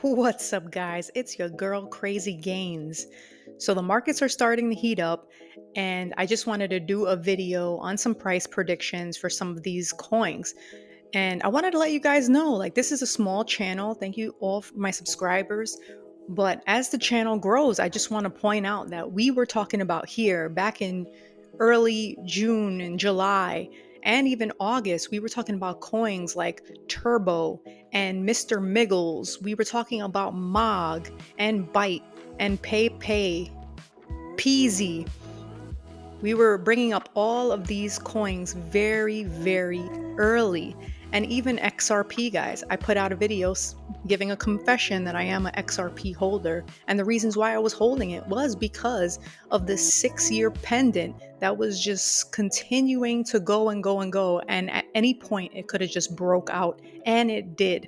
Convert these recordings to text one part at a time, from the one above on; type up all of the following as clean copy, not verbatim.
What's up, guys? It's your girl, Crazy Gains. So, the markets are starting to heat up, and I just wanted to do a video on some price predictions for some of these coins. And I wanted to let you guys know this is a small channel. Thank you all for my subscribers. But as the channel grows, I just want to point out that we were talking about here back in early June and July and even August, we were talking about coins like Turbo and mr.miggles. We were talking about Mog and Byte and PayPay, Peasy. We were bringing up all of these coins very, very early. And even XRP, guys. I put out a video giving a confession that I am an XRP holder. And the reasons why I was holding it was because of the 6-year pendant that was just continuing to go and go and go. And at any point, it could have just broke out. And it did.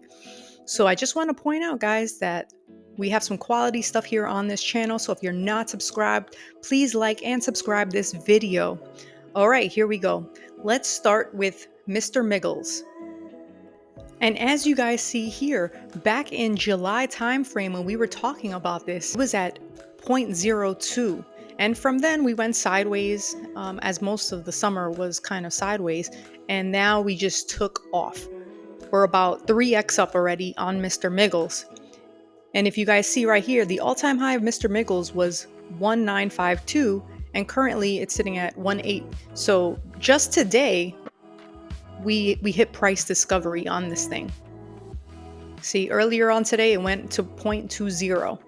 So I just want to point out, guys, that we have some quality stuff here on this channel. So if you're not subscribed, please like and subscribe this video. All right, here we go. Let's start with mr.miggles. And as you guys see here, back in July timeframe when we were talking about this, it was at 0.02. And from then we went sideways, as most of the summer was kind of sideways. And now we just took off. We're about 3x up already on mr.miggles. And if you guys see right here, the all-time high of mr.miggles was 1952, and currently it's sitting at 18. So just today, we hit price discovery on this thing. See, earlier on today, it went to 0.20.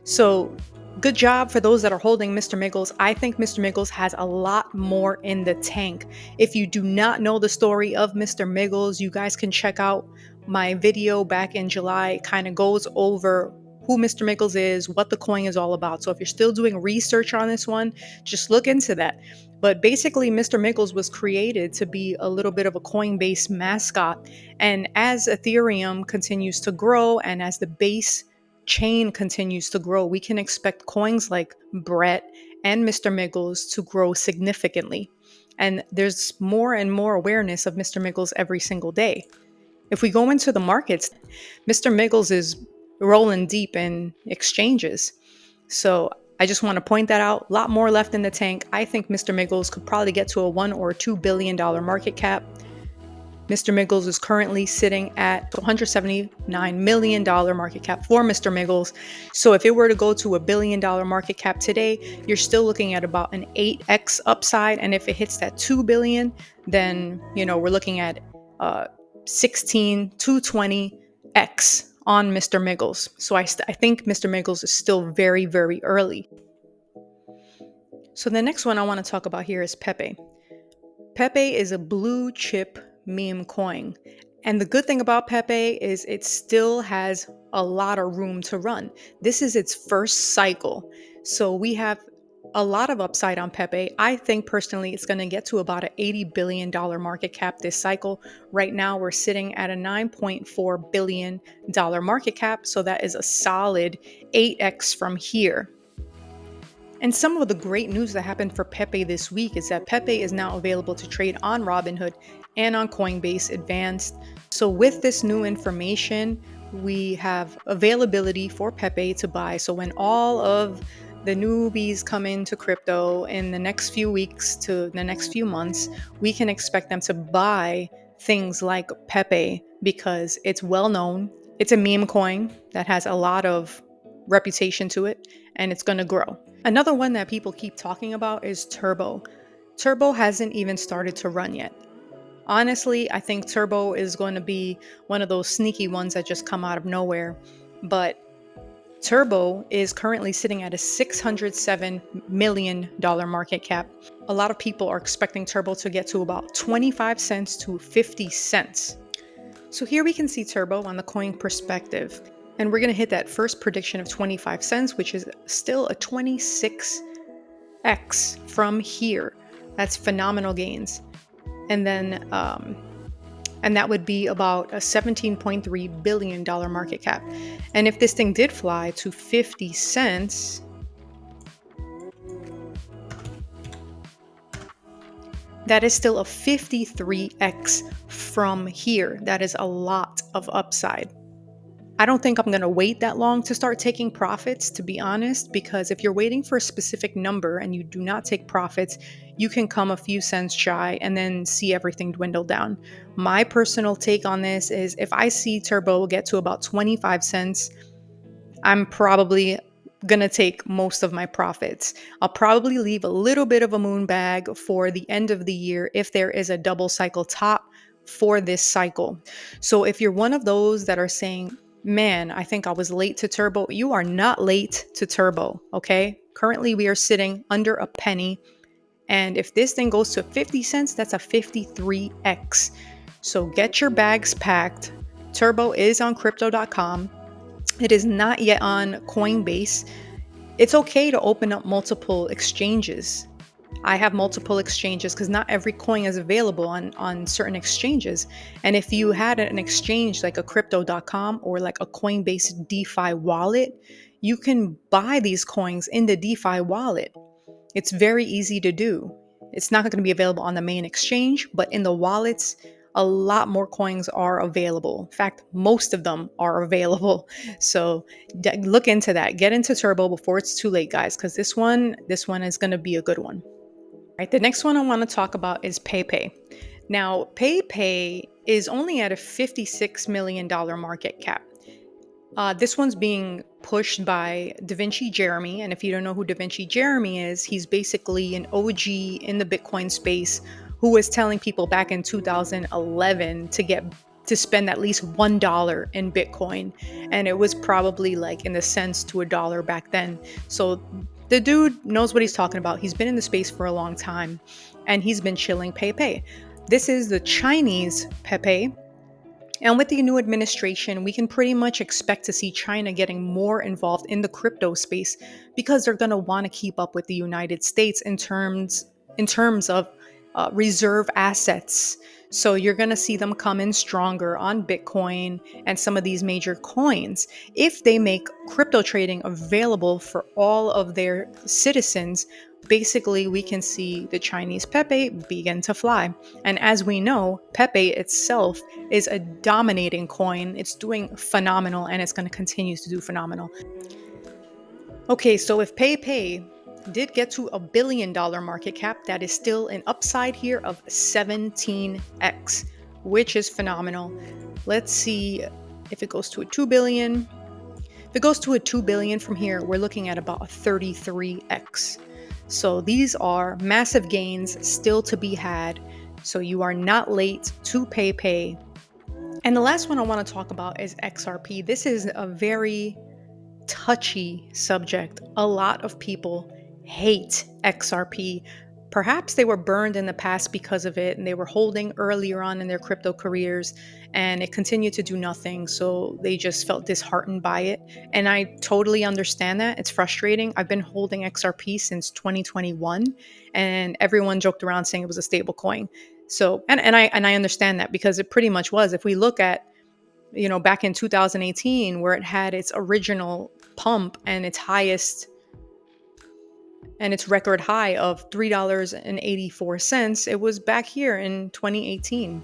So good job for those that are holding mr.miggles. I think mr.miggles has a lot more in the tank. If you do not know the story of mr.miggles, you guys can check out my video back in July. It kind of goes over who mr.miggles is, what the coin is all about. So if you're still doing research on this one, just look into that. But basically, mr.miggles was created to be a little bit of a Coinbase mascot. And as Ethereum continues to grow and as the base chain continues to grow, we can expect coins like Brett and mr.miggles to grow significantly. And there's more and more awareness of mr.miggles every single day. If we go into the markets, mr.miggles is rolling deep in exchanges. So I just want to point that out. A lot more left in the tank. I think mr.miggles could probably get to a $1 or $2 billion market cap. mr.miggles is currently sitting at $179 million market cap for mr.miggles. So if it were to go to $1 billion market cap today, you're still looking at about an 8x upside. And if it hits that $2 billion, then, we're looking at 16 to 20x on mr.miggles. So I think mr.miggles is still very, very early. So the next one I want to talk about here is Pepe. Pepe is a blue chip meme coin. And the good thing about Pepe is it still has a lot of room to run. This is its first cycle. So we have a lot of upside on Pepe. I think personally it's going to get to about an $80 billion market cap this cycle. Right now we're sitting at a $9.4 billion market cap. So that is a solid 8x from here. And some of the great news that happened for Pepe this week is that Pepe is now available to trade on Robinhood and on Coinbase Advanced. So with this new information, we have availability for Pepe to buy. So when all of the newbies come into crypto in the next few weeks to the next few months, we can expect them to buy things like Pepe because it's well known. It's a meme coin that has a lot of reputation to it, and it's going to grow. Another one that people keep talking about is Turbo. Turbo hasn't even started to run yet. Honestly, I think Turbo is going to be one of those sneaky ones that just come out of nowhere. But Turbo is currently sitting at a $607 million market cap. A lot of people are expecting Turbo to get to about 25 cents to 50 cents. So here we can see Turbo on the coin perspective. And we're going to hit that first prediction of 25 cents, which is still a 26x from here. That's phenomenal gains. And then, and that would be about a $17.3 billion market cap. And if this thing did fly to 50 cents, that is still a 53x from here. That is a lot of upside. I don't think I'm going to wait that long to start taking profits, to be honest, because if you're waiting for a specific number and you do not take profits, you can come a few cents shy and then see everything dwindle down. My personal take on this is if I see Turbo get to about 25 cents, I'm probably going to take most of my profits. I'll probably leave a little bit of a moon bag for the end of the year if there is a double cycle top for this cycle. So if you're one of those that are saying, man, I think I was late to Turbo, you are not late to Turbo, okay? Currently, we are sitting under a penny. And if this thing goes to 50 cents, that's a 53x. So get your bags packed. Turbo is on crypto.com. It is not yet on Coinbase. It's okay to open up multiple exchanges. I have multiple exchanges because not every coin is available on certain exchanges. And if you had an exchange like a crypto.com or like a Coinbase DeFi wallet, you can buy these coins in the DeFi wallet. It's very easy to do. It's not going to be available on the main exchange, but in the wallets, a lot more coins are available. In fact, most of them are available. So look into that. Get into Turbo before it's too late, guys, because this one is going to be a good one. Right. The next one I want to talk about is PayPay. Now, PayPay is only at a $56 million market cap. This one's being pushed by Da Vinci Jeremy. And if you don't know who Da Vinci Jeremy is, he's basically an OG in the Bitcoin space who was telling people back in 2011 to spend at least $1 in Bitcoin. And it was probably like in the cents to a dollar back then. So the dude knows what he's talking about. He's been in the space for a long time and he's been chilling PayPay. This is the Chinese Pepe. And with the new administration, we can pretty much expect to see China getting more involved in the crypto space because they're going to want to keep up with the United States in terms of reserve assets. So you're going to see them come in stronger on Bitcoin and some of these major coins. If they make crypto trading available for all of their citizens, basically we can see the Chinese Pepe begin to fly. And as we know, Pepe itself is a dominating coin. It's doing phenomenal and it's going to continue to do phenomenal. Okay, so if PayPay did get to $1 billion market cap, that is still an upside here of 17x, which is phenomenal. Let's see if it goes to a 2 billion. If it goes to a 2 billion from here, we're looking at about a 33x. So these are massive gains still to be had. So you are not late to PayPay. And the last one I want to talk about is XRP. This is a very touchy subject. A lot of people hate XRP. Perhaps they were burned in the past because of it and they were holding earlier on in their crypto careers and it continued to do nothing. So they just felt disheartened by it. And I totally understand that. It's frustrating. I've been holding XRP since 2021 and everyone joked around saying it was a stable coin. So, and I understand that because it pretty much was. If we look at back in 2018, where it had its original pump and its highest and its record high of $3.84, it was back here in 2018,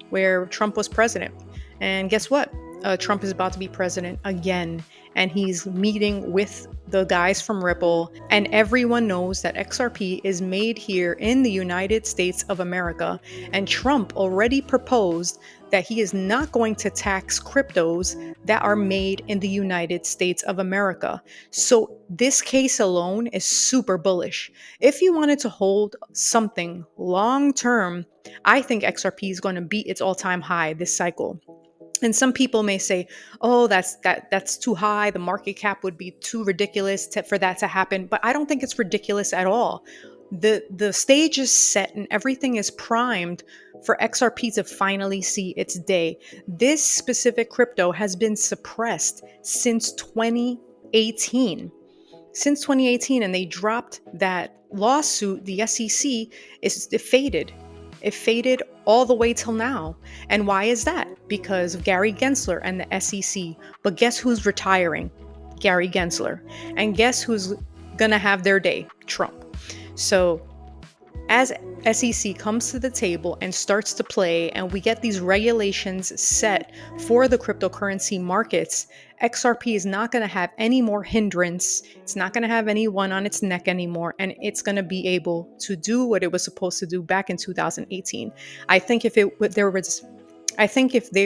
where Trump was president. And guess what? Trump is about to be president again, and he's meeting with the guys from Ripple. And everyone knows that XRP is made here in the United States of America. And Trump already proposed that he is not going to tax cryptos that are made in the United States of America. So this case alone is super bullish. If you wanted to hold something long term, I think XRP is going to beat its all-time high this cycle. And some people may say, "Oh, that's too high. The market cap would be too ridiculous for that to happen." But I don't think it's ridiculous at all. The stage is set and everything is primed for XRP to finally see its day. This specific crypto has been suppressed since 2018. Since 2018, and they dropped that lawsuit, the SEC, it faded. It faded all the way till now. And why is that? Because of Gary Gensler and the SEC. But guess who's retiring? Gary Gensler. And guess who's going to have their day? Trump. So As SEC comes to the table and starts to play, and we get these regulations set for the cryptocurrency markets, XRP is not going to have any more hindrance. It's not going to have anyone on its neck anymore, and it's going to be able to do what it was supposed to do back in 2018. I think if there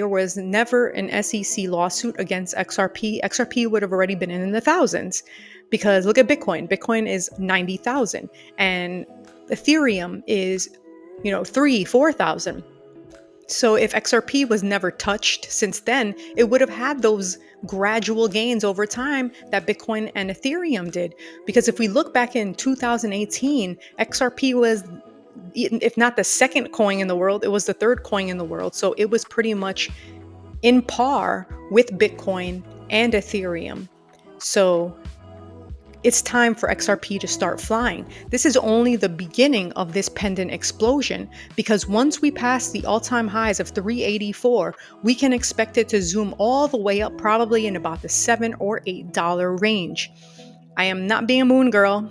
was never an SEC lawsuit against XRP, XRP would have already been in the thousands. Because look at Bitcoin. Bitcoin is 90,000 and Ethereum is, 3, 4,000. So if XRP was never touched since then, it would have had those gradual gains over time that Bitcoin and Ethereum did. Because if we look back in 2018, XRP was, if not the second coin in the world, it was the third coin in the world. So it was pretty much in par with Bitcoin and Ethereum. So it's time for XRP to start flying. This is only the beginning of this pending explosion, because once we pass the all-time highs of 384, we can expect it to zoom all the way up, probably in about the $7 or $8 range. I am not being a moon girl.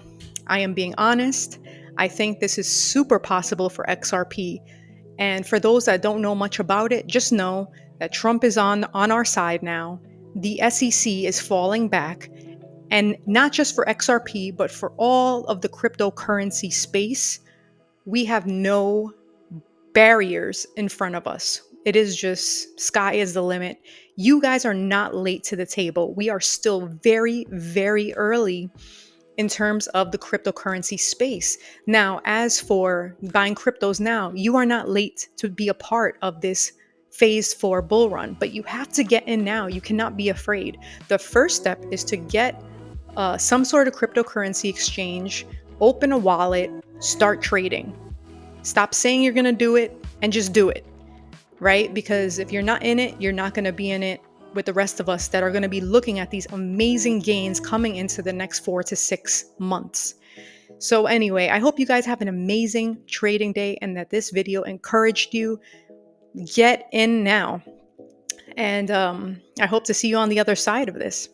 I am being honest. I think this is super possible for XRP. And for those that don't know much about it, just know that Trump is on our side now. The SEC is falling back. And not just for XRP, but for all of the cryptocurrency space, we have no barriers in front of us. It is just sky is the limit. You guys are not late to the table. We are still very, very early in terms of the cryptocurrency space. Now, as for buying cryptos now, you are not late to be a part of this phase 4 bull run, but you have to get in now. You cannot be afraid. The first step is to get some sort of cryptocurrency exchange, open a wallet, start trading. Stop saying you're going to do it and just do it, right? Because if you're not in it, you're not going to be in it with the rest of us that are going to be looking at these amazing gains coming into the next 4 to 6 months. So anyway, I hope you guys have an amazing trading day and that this video encouraged you. Get in now. And I hope to see you on the other side of this.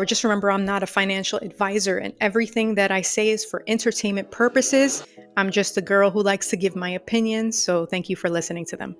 Just remember, I'm not a financial advisor, and everything that I say is for entertainment purposes. I'm just a girl who likes to give my opinions, so thank you for listening to them.